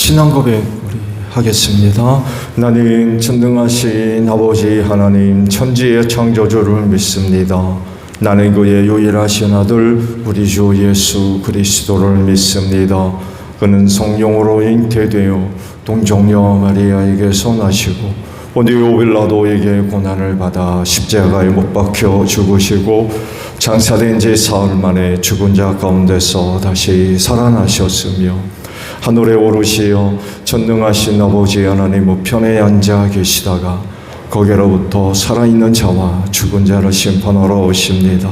신앙 고백 우리 하겠습니다. 나는 전능하신 아버지 하나님 천지의 창조주를 믿습니다. 나는 그의 유일하신 아들 우리 주 예수 그리스도를 믿습니다. 그는 성령으로 잉태되어 동정녀 마리아에게서 나시고 본디오 빌라도에게 고난을 받아 십자가에 못 박혀 죽으시고 장사된 지 사흘 만에 죽은 자 가운데서 다시 살아나셨으며 하늘에 오르시어 전능하신 아버지 하나님 우편에 앉아 계시다가 거기로부터 살아있는 자와 죽은 자를 심판하러 오십니다.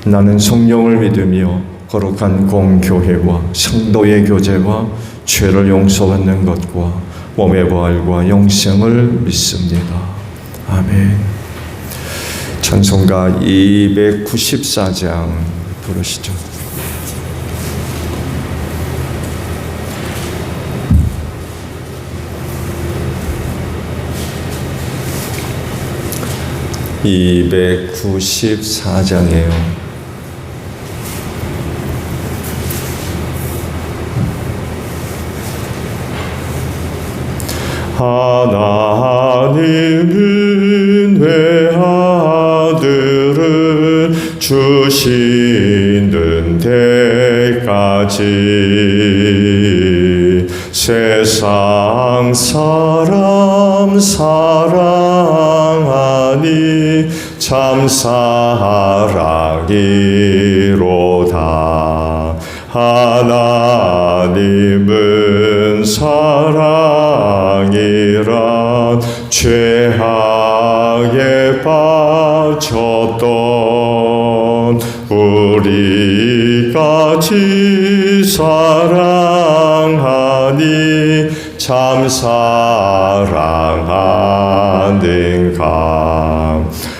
나는 성령을 믿으며 거룩한 공교회와 성도의 교제와 죄를 용서받는 것과 몸의 부활과 영생을 믿습니다. 아멘. 찬송가 294장 부르시죠. (294장이에요) 하나님은 외아들을 주시는 데까지 세상 사람 사랑하니 참 사랑이로다. 하나님은 사랑이란 죄악에 빠졌던 우리까지 사랑하니 참 사랑하는가.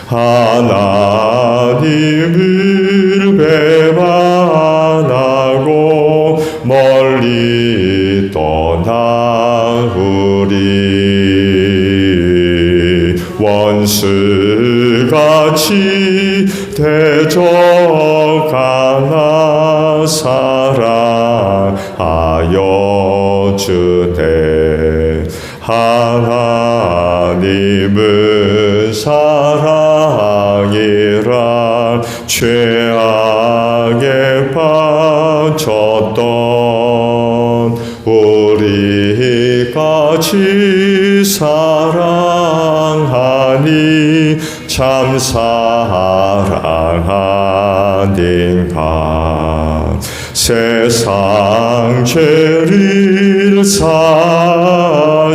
하나님을 배반하고 멀리 떠나우리 원수같이 대적하나 사랑하여 주네. 하나님은 사랑이라 죄악에 빠졌던 우리까지 사랑하니 참 사랑하는가. 세상 죄를 사시려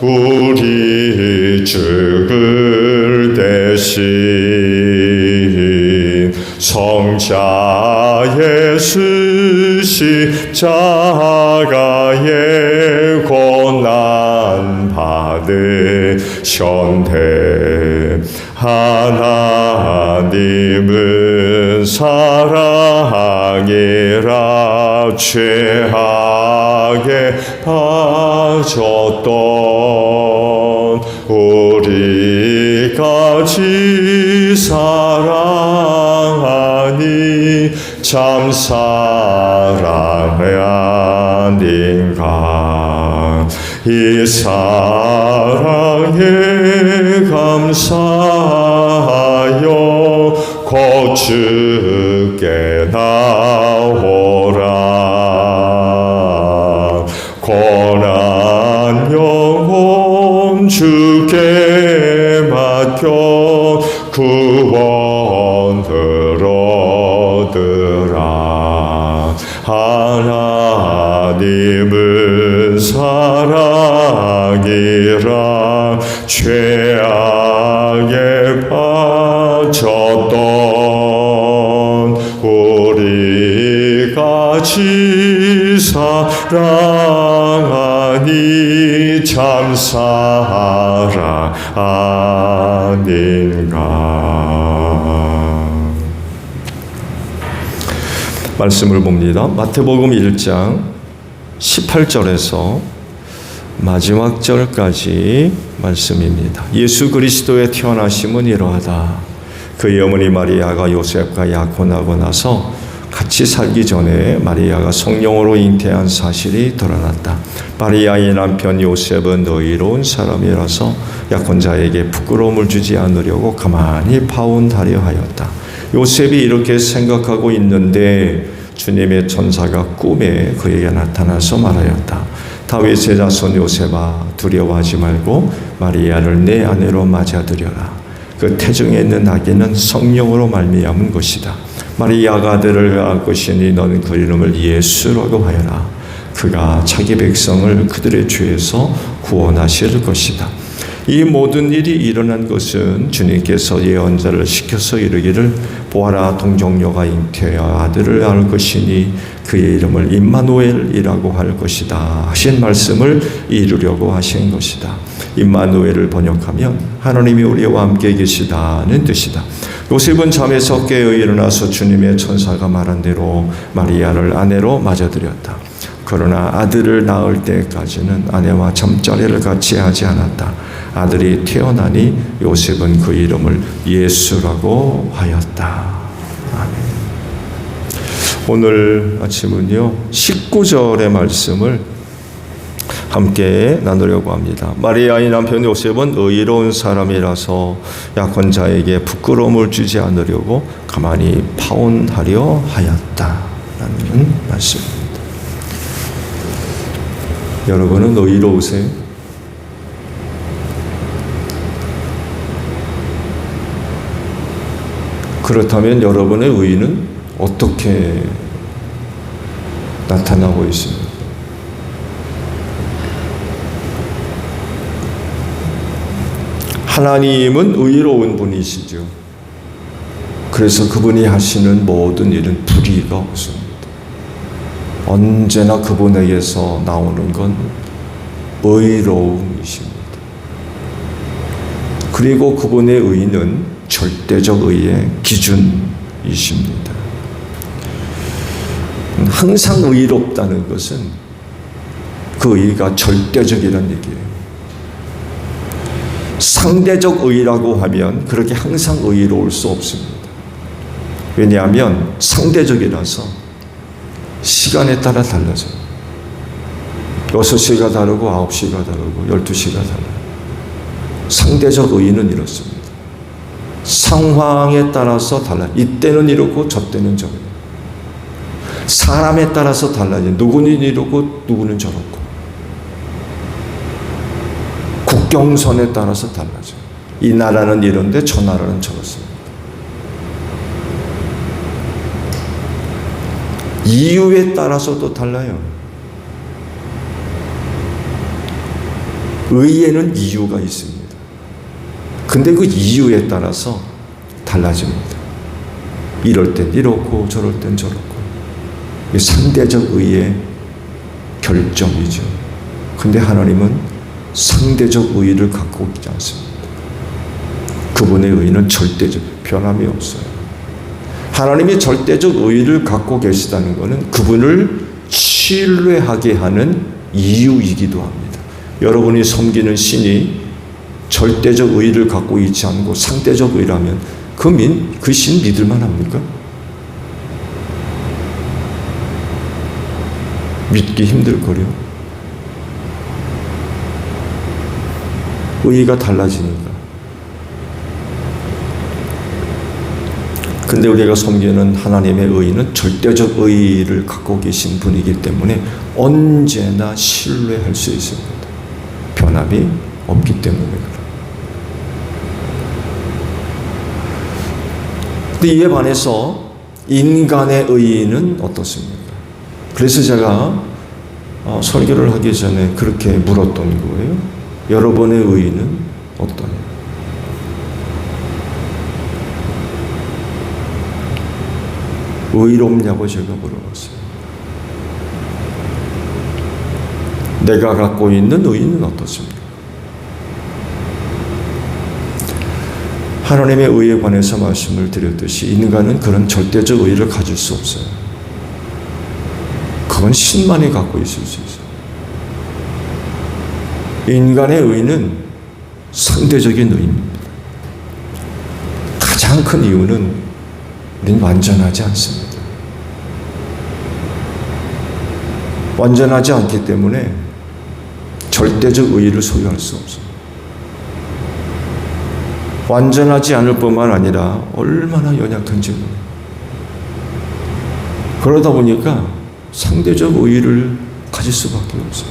우리 죽을 대신 성자 예수 십자가에 고난 받으셨네. 하나님은 사랑이라 죄악에 빠졌던 우리까지 사랑하니 참 사랑하는가. 이 사랑에 감사하여 곧 주께 나오라. 고난 영혼 주께 맡겨 구원 들어드라. 하나님은 사랑이라 죄악에 빠졌던 우리까지 사랑하니 참 사랑 아닌가. 말씀을 봅니다. 마태복음 1장 18절에서 마지막 절까지 말씀입니다. 예수 그리스도의 태어나심은 이러하다. 그의 어머니 마리아가 요셉과 약혼하고 나서 같이 살기 전에 마리아가 성령으로 잉태한 사실이 드러났다. 마리아의 남편 요셉은 의로운 사람이라서 약혼자에게 부끄러움을 주지 않으려고 가만히 파혼하려 하였다. 요셉이 이렇게 생각하고 있는데 주님의 천사가 꿈에 그에게 나타나서 말하였다. 다윗의 자손 요셉아, 두려워하지 말고 마리아를 내 아내로 맞아들여라. 그 태중에 있는 아기는 성령으로 말미암은 것이다. 마리아가 아들을 낳을 것이니 너는 그 이름을 예수라고 하여라. 그가 자기 백성을 그들의 죄에서 구원하실 것이다. 이 모든 일이 일어난 것은 주님께서 예언자를 시켜서 이르기를 보아라, 동정녀가 잉태하여 아들을 낳을 것이니 그의 이름을 임마누엘이라고 할 것이다 하신 말씀을 이루려고 하신 것이다. 임마누엘을 번역하면 하나님이 우리와 함께 계시다는 뜻이다. 요셉은 잠에서 깨어 일어나서 주님의 천사가 말한 대로 마리아를 아내로 맞아들였다. 그러나 아들을 낳을 때까지는 아내와 잠자리를 같이 하지 않았다. 아들이 태어나니 요셉은 그 이름을 예수라고 하였다. 아멘. 오늘 아침은요 19절의 말씀을 함께 나누려고 합니다. 마리아의 남편 요셉은 의로운 사람이라서 약혼자에게 부끄러움을 주지 않으려고 가만히 파혼하려 하였다라는 말씀입니다. 여러분은 의로우세요? 그렇다면 여러분의 의는 어떻게 나타나고 있습니까? 하나님은 의로운 분이시죠. 그래서 그분이 하시는 모든 일은 불의가 없습니다. 언제나 그분에게서 나오는 건 의로움이십니다. 그리고 그분의 의는 절대적 의의 기준이십니다. 항상 의롭다는 것은 그 의가 절대적이라는 얘기예요. 상대적 의라고 하면 그렇게 항상 의로울 수 없습니다. 왜냐하면 상대적이라서 시간에 따라 달라져요. 6시가 다르고 9시가 다르고 12시가 달라요. 상대적 의는 이렇습니다. 상황에 따라서 달라요. 이때는 이렇고 저때는 저래요. 사람에 따라서 달라요. 누구는 이렇고 누구는 저렇고. 국경선에 따라서 달라져요. 이 나라는 이런데 저 나라는 저렇습니다. 이유에 따라서도 달라요. 의에는 이유가 있습니다. 근데 그 이유에 따라서 달라집니다. 이럴 땐 이렇고 저럴 땐 저렇고. 이게 상대적 의의 결정이죠. 근데 하나님은 상대적 의를 갖고 있지 않습니다. 그분의 의는 절대적, 변함이 없어요. 하나님이 절대적 의를 갖고 계시다는 것은 그분을 신뢰하게 하는 이유이기도 합니다. 여러분이 섬기는 신이 절대적 의를 갖고 있지 않고 상대적 의라면 그 신 믿을만 합니까? 믿기 힘들거려. 의가 달라지니까. 근데 우리가 섬기는 하나님의 의는 절대적 의를 갖고 계신 분이기 때문에 언제나 신뢰할 수 있습니다. 변함이 없기 때문에 그래요. 근데 이에 반해서 인간의 의는 어떻습니까? 그래서 제가 설교를 하기 전에 그렇게 물었던 거예요. 여러분의 의는 어떠냐? 의롭냐고 제가 물어봤어요. 내가 갖고 있는 의는 어떻습니까? 하나님의 의에 관해서 말씀을 드렸듯이 인간은 그런 절대적 의를 가질 수 없어요. 그건 신만이 갖고 있을 수 있어요. 인간의 의는 상대적인 의입니다. 가장 큰 이유는 우리는 완전하지 않습니다. 완전하지 않기 때문에 절대적 의의를 소유할 수 없어요. 완전하지 않을 뿐만 아니라 얼마나 연약한지 몰라요. 그러다 보니까 상대적 의의를 가질 수밖에 없어요.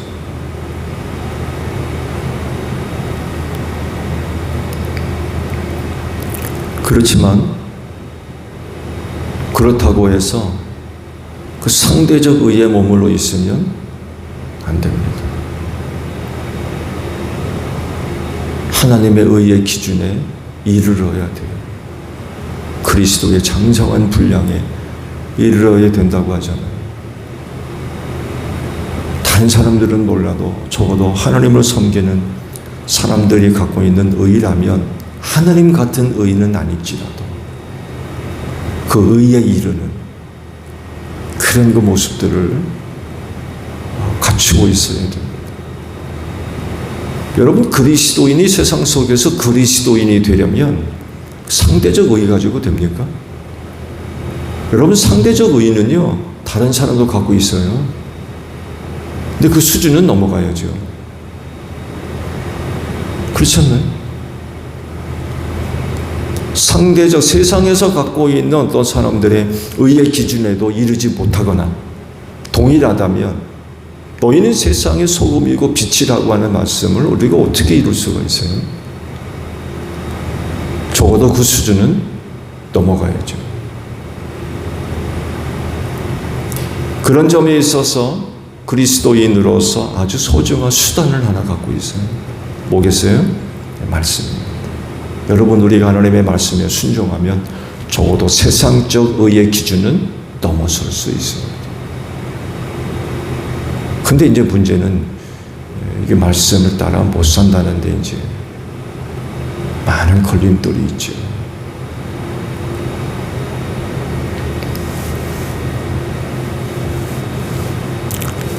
그렇지만 그렇다고 해서 그 상대적 의의에 머물러 있으면 안 됩니다. 하나님의 의의 기준에 이르러야 돼요. 그리스도의 장성한 분량에 이르러야 된다고 하잖아요. 다른 사람들은 몰라도 적어도 하나님을 섬기는 사람들이 갖고 있는 의라면 하나님 같은 의는 아닐지라도 그 의에 이르는 그런 그 모습들을 갖추고 있어야 됩니다. 여러분, 그리스도인이 세상 속에서 그리스도인이 되려면 상대적 의 가지고 됩니까? 여러분, 상대적 의는요, 다른 사람도 갖고 있어요. 근데 그 수준은 넘어가야죠. 그렇지 않나요? 상대적 세상에서 갖고 있는 어떤 사람들의 의의 기준에도 이르지 못하거나 동일하다면 너희는 세상의 소금이고 빛이라고 하는 말씀을 우리가 어떻게 이룰 수가 있어요? 적어도 그 수준은 넘어가야죠. 그런 점에 있어서 그리스도인으로서 아주 소중한 수단을 하나 갖고 있어요. 뭐겠어요? 말씀입니다. 여러분, 우리가 하나님의 말씀에 순종하면 적어도 세상적 의의 기준은 넘어설 수 있습니다. 근데 이제 문제는 이게 말씀을 따라 못 산다는데 이제 많은 걸림돌이 있죠.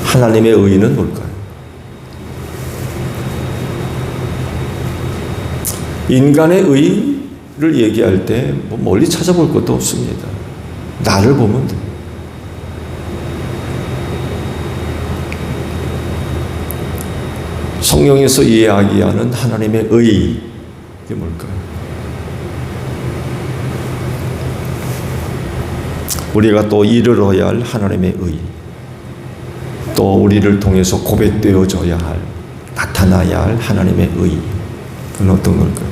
하나님의 의는 뭘까요? 인간의 의를 얘기할 때 뭐 멀리 찾아볼 것도 없습니다. 나를 보면 돼요. 성경에서 이야기하는 하나님의 의, 이게 뭘까요? 우리가 또 이르러야 할 하나님의 의, 또 우리를 통해서 고백되어져야 할, 나타나야 할 하나님의 의, 그건 어떤 걸까요?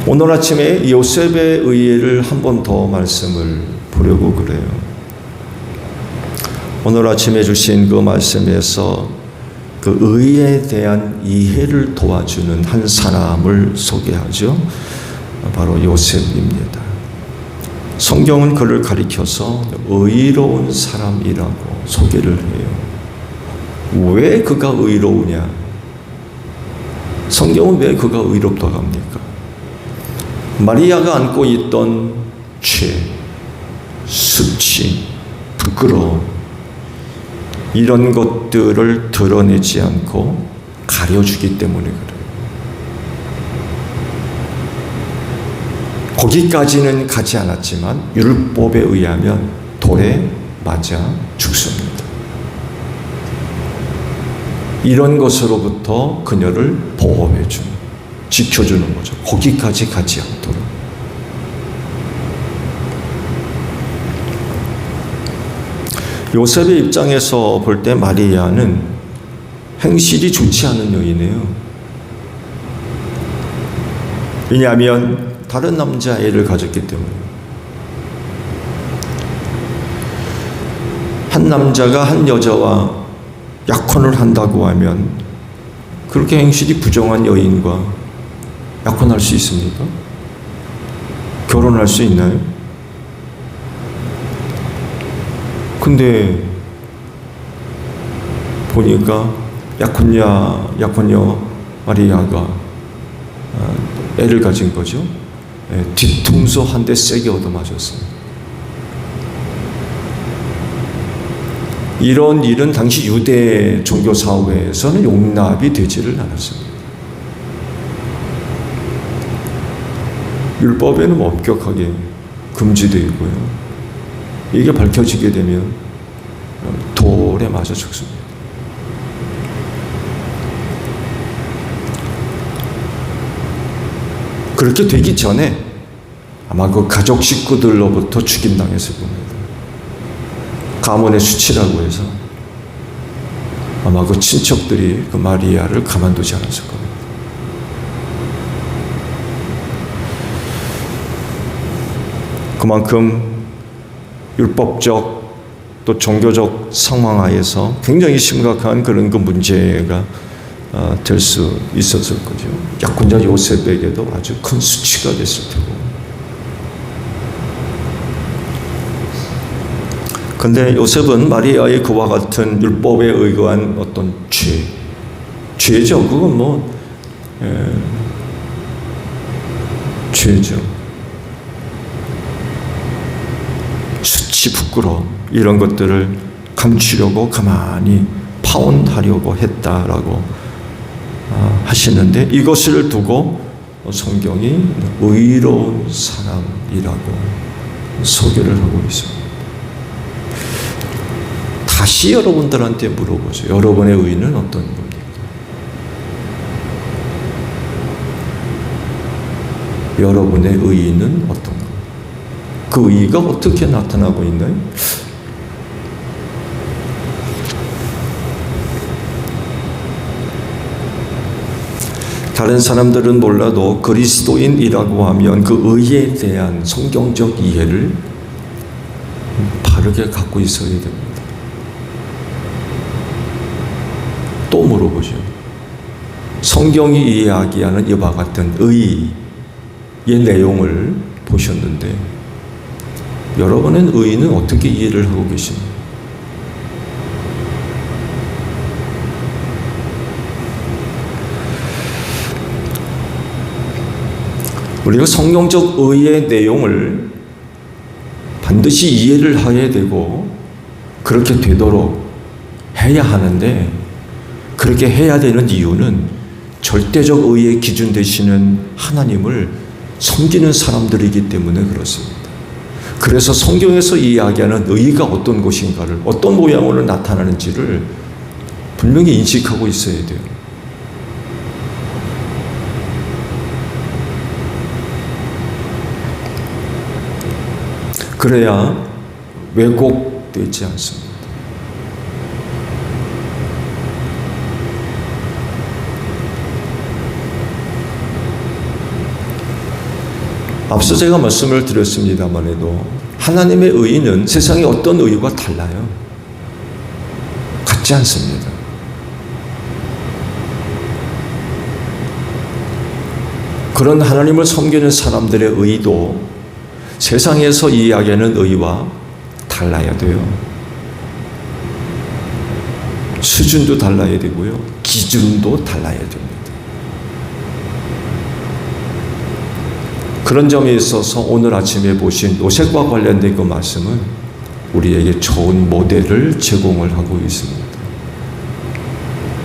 오늘 아침에 요셉의 의를 한 번 더 말씀을 보려고 그래요. 오늘 아침에 주신 그 말씀에서 그 의에 대한 이해를 도와주는 한 사람을 소개하죠. 바로 요셉입니다. 성경은 그를 가리켜서 의로운 사람이라고 소개를 해요. 왜 그가 의로우냐? 성경은 왜 그가 의롭다고 합니까? 마리아가 안고 있던 죄, 수치, 부끄러움, 이런 것들을 드러내지 않고 가려주기 때문에 그래요. 거기까지는 가지 않았지만 율법에 의하면 돌에 맞아 죽습니다. 이런 것으로부터 그녀를 보호해주는, 지켜주는 거죠. 거기까지 가지 않도록. 요셉의 입장에서 볼 때 마리아는 행실이 좋지 않은 여인이에요. 왜냐하면 다른 남자애를 가졌기 때문에. 한 남자가 한 여자와 약혼을 한다고 하면 그렇게 행실이 부정한 여인과 약혼할 수 있습니까? 결혼할 수 있나요? 근데 보니까 약혼녀 마리아가 애를 가진 거죠. 뒤통수 한 대 세게 얻어맞았어요. 이런 일은 당시 유대 종교 사회에서는 용납이 되지를 않았습니다. 율법에는 엄격하게 금지되어 있고요. 이게 밝혀지게 되면 돌에 맞아 죽습니다. 그렇게 되기 전에 아마 그 가족 식구들로부터 죽임당했을 겁니다. 가문의 수치라고 해서 아마 그 친척들이 그 마리아를 가만두지 않았을 겁니다. 그만큼 율법적 또 종교적 상황 하에서 굉장히 심각한 그런 그 문제가 될 수 있었을 거죠. 약혼자 요셉에게도 아주 큰 수치가 됐을 테고. 근데 요셉은 마리아의 그와 같은 율법에 의거한 어떤 죄죠. 그건 죄죠. 수치, 부끄러움 이런 것들을 감추려고 가만히 파혼하려고 했다라고 하시는데, 이것을 두고 성경이 의로운 사람이라고 소개를 하고 있습니다. 다시 여러분들한테 물어보죠. 여러분의 의는 어떤 겁니까? 여러분의 의는 어떤 겁니까? 그 의가 어떻게 나타나고 있나요? 다른 사람들은 몰라도 그리스도인이라고 하면 그 의에 대한 성경적 이해를 바르게 갖고 있어야 됩니다. 또 물어보죠. 성경이 이야기하는 이와 같은 의의 내용을 보셨는데 여러분은 의는 어떻게 이해를 하고 계십니까? 우리가 성경적 의의 내용을 반드시 이해를 해야 되고 그렇게 되도록 해야 하는데, 그렇게 해야 되는 이유는 절대적 의의 기준 되시는 하나님을 섬기는 사람들이기 때문에 그렇습니다. 그래서 성경에서 이야기하는 의가 어떤 것인가를, 어떤 모양으로 나타나는지를 분명히 인식하고 있어야 돼요. 그래야 왜곡되지 않습니다. 앞서 제가 말씀을 드렸습니다만 해도 하나님의 의는 세상의 어떤 의와 달라요. 같지 않습니다. 그런 하나님을 섬기는 사람들의 의도 세상에서 이야기하는 의와 달라야 돼요. 수준도 달라야 되고요. 기준도 달라야 됩니다. 그런 점에 있어서 오늘 아침에 보신 요셉과 관련된 그 말씀은 우리에게 좋은 모델을 제공을 하고 있습니다.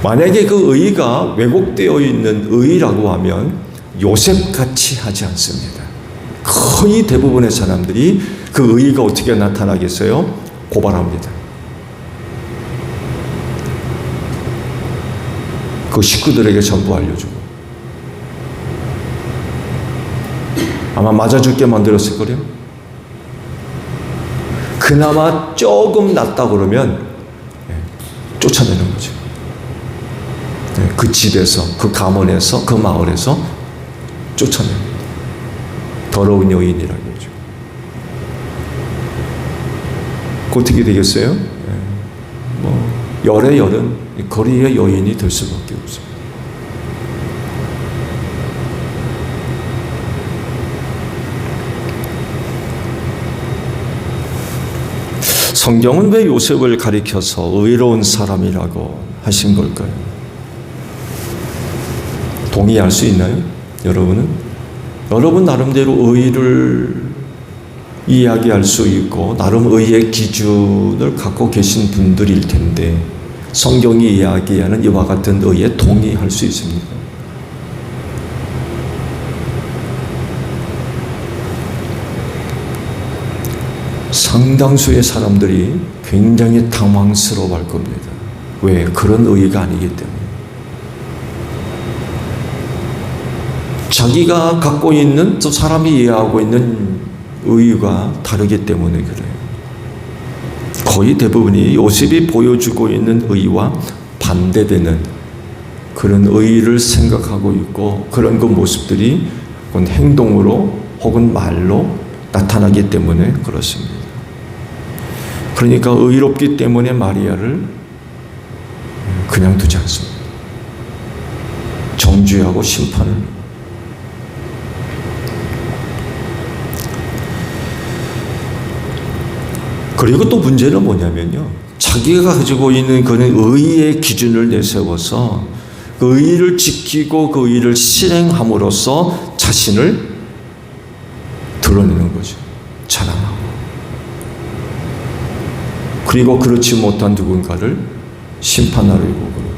만약에 그 의가 왜곡되어 있는 의라고 하면 요셉같이 하지 않습니다. 거의 대부분의 사람들이 그 의가 어떻게 나타나겠어요? 고발합니다. 그 식구들에게 전부 알려주고 아마 맞아줄게 만들었을 거래요. 그나마 조금 낫다 그러면 쫓아내는 거죠. 그 집에서, 그 가문에서, 그 마을에서 쫓아내는 더러운 여인이라고 하죠. 어떻게 되겠어요? 열의 열은 거리의 여인이 될 수밖에 없습니다. 성경은 왜 요셉을 가리켜서 의로운 사람이라고 하신 걸까요? 동의할 수 있나요? 여러분은? 여러분 나름대로 의를 이야기할 수 있고 나름 의의 기준을 갖고 계신 분들일 텐데 성경이 이야기하는 이와 같은 의에 동의할 수 있습니까? 상당수의 사람들이 굉장히 당황스러워할 겁니다. 왜? 그런 의의가 아니기 때문에. 자기가 갖고 있는, 또 사람이 이해하고 있는 의의가 다르기 때문에 그래요. 거의 대부분이 요셉이 보여주고 있는 의의와 반대되는 그런 의의를 생각하고 있고, 그런 그 모습들이 행동으로 혹은 말로 나타나기 때문에 그렇습니다. 그러니까 의롭기 때문에 마리아를 그냥 두지 않습니다. 정죄하고 심판을. 그리고 또 문제는 뭐냐면요, 자기가 가지고 있는 그런 의의 기준을 내세워서 그 의를 지키고 그 의를 실행함으로써 자신을 드러내는 거죠. 자랑하고. 그리고 그렇지 못한 누군가를 심판하려고 그러고.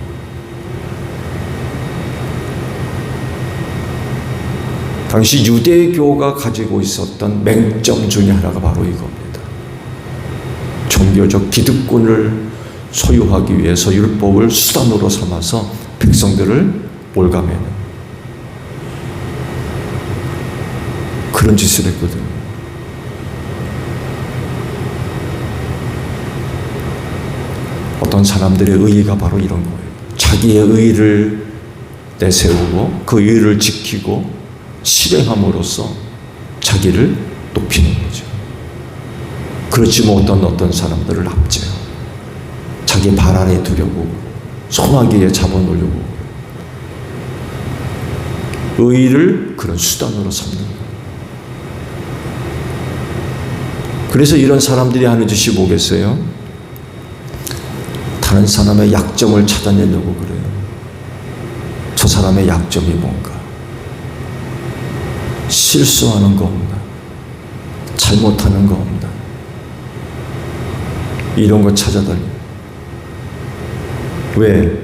당시 유대교가 가지고 있었던 맹점 중에 하나가 바로 이겁니다. 종교적 기득권을 소유하기 위해서 율법을 수단으로 삼아서 백성들을 올가매는 그런 짓을 했거든요. 어떤 사람들의 의의가 바로 이런 거예요. 자기의 의의를 내세우고 그 의의를 지키고 실행함으로써 자기를 높이는 거죠. 그렇지 못한 어떤 사람들을 압제하고 자기 발 아래 두려고 소나기에 잡아놓으려고 의의를 그런 수단으로 삼는 거예요. 그래서 이런 사람들이 하는 짓이 뭐겠어요? 다른 사람의 약점을 찾아내려고 그래요. 저 사람의 약점이 뭔가? 실수하는 거 없나? 잘못하는 거 없나? 이런 거 찾아다녀. 왜?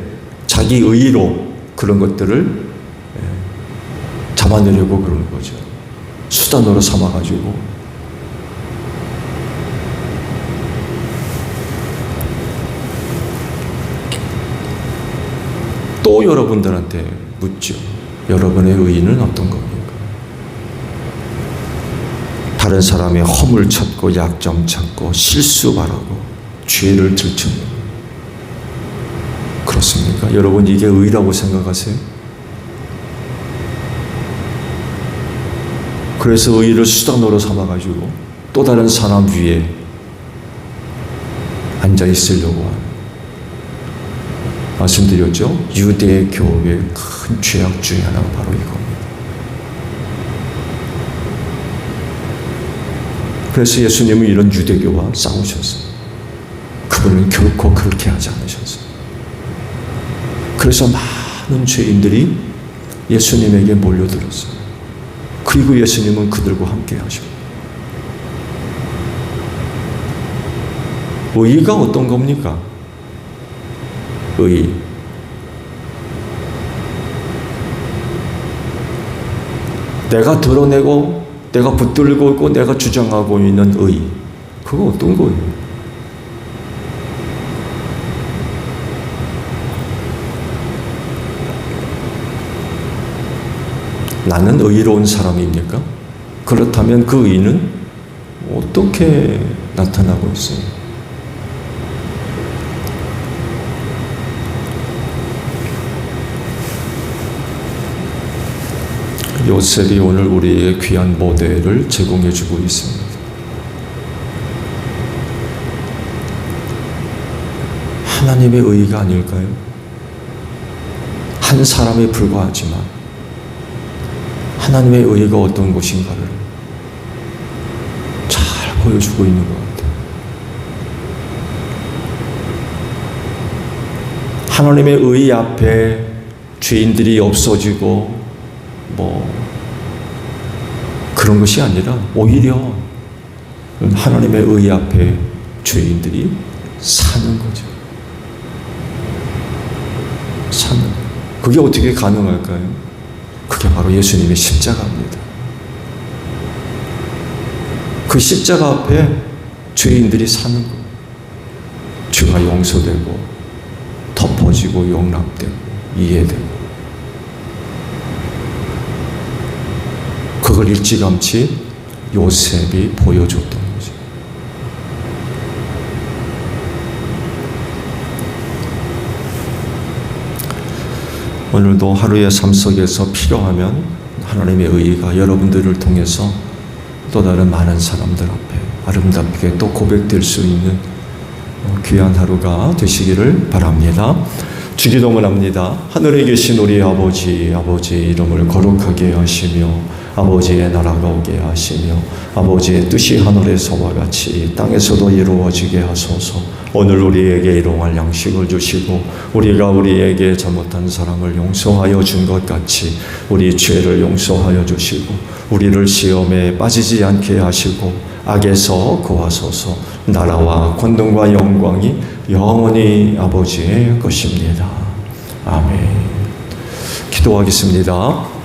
자기 의의로 그런 것들을 잡아내려고 그러는 거죠. 수단으로 삼아가지고. 또 여러분들한테 묻죠. 여러분의 의의는 어떤 겁니까? 다른 사람의 허물 찾고 약점 찾고 실수 바라고 죄를 들추는, 그렇습니까? 여러분 이게 의라고 생각하세요? 그래서 의를 수단으로 삼아가지고 또 다른 사람 위에 앉아 있으려고 하는, 말씀드렸죠? 유대 교회의 큰 죄악 중에 하나가 바로 이겁니다. 그래서 예수님은 이런 유대교와 싸우셨어요. 그분은 결코 그렇게 하지 않으셨어요. 그래서 많은 죄인들이 예수님에게 몰려들었어요. 그리고 예수님은 그들과 함께 하셨어요. 의의가 어떤 겁니까? 의의. 내가 드러내고 내가 붙들고 있고 내가 주장하고 있는 의의. 그거 어떤 거예요? 나는 의로운 사람입니까? 그렇다면 그 의의는 어떻게 나타나고 있어요? 요셉이 오늘 우리에게 귀한 모델을 제공해 주고 있습니다. 하나님의 의의가 아닐까요? 한 사람에 불과하지만 하나님의 의의가 어떤 것인가를 잘 보여주고 있는 것 같아요. 하나님의 의의 앞에 죄인들이 없어지고 그런 것이 아니라 오히려 하나님의 의의 앞에 죄인들이 사는 거죠. 사는. 그게 어떻게 가능할까요? 그게 바로 예수님의 십자가입니다. 그 십자가 앞에 죄인들이 사는 것. 죄가 용서되고 덮어지고 용납되고 이해되고, 그걸 일찌감치 요셉이 보여줬던 거죠. 오늘도 하루의 삶 속에서 필요하면 하나님의 의가 여러분들을 통해서 또 다른 많은 사람들 앞에 아름답게 또 고백될 수 있는 귀한 하루가 되시기를 바랍니다. 주기도문 합니다. 하늘에 계신 우리 아버지, 아버지의 이름을 거룩하게 하시며 아버지의 나라가 오게 하시며 아버지의 뜻이 하늘에서와 같이 땅에서도 이루어지게 하소서. 오늘 우리에게 일용할 양식을 주시고 우리가 우리에게 잘못한 사람을 용서하여 준 것 같이 우리 죄를 용서하여 주시고 우리를 시험에 빠지지 않게 하시고 악에서 구하소서. 나라와 권능과 영광이 영원히 아버지의 것입니다. 아멘. 기도하겠습니다.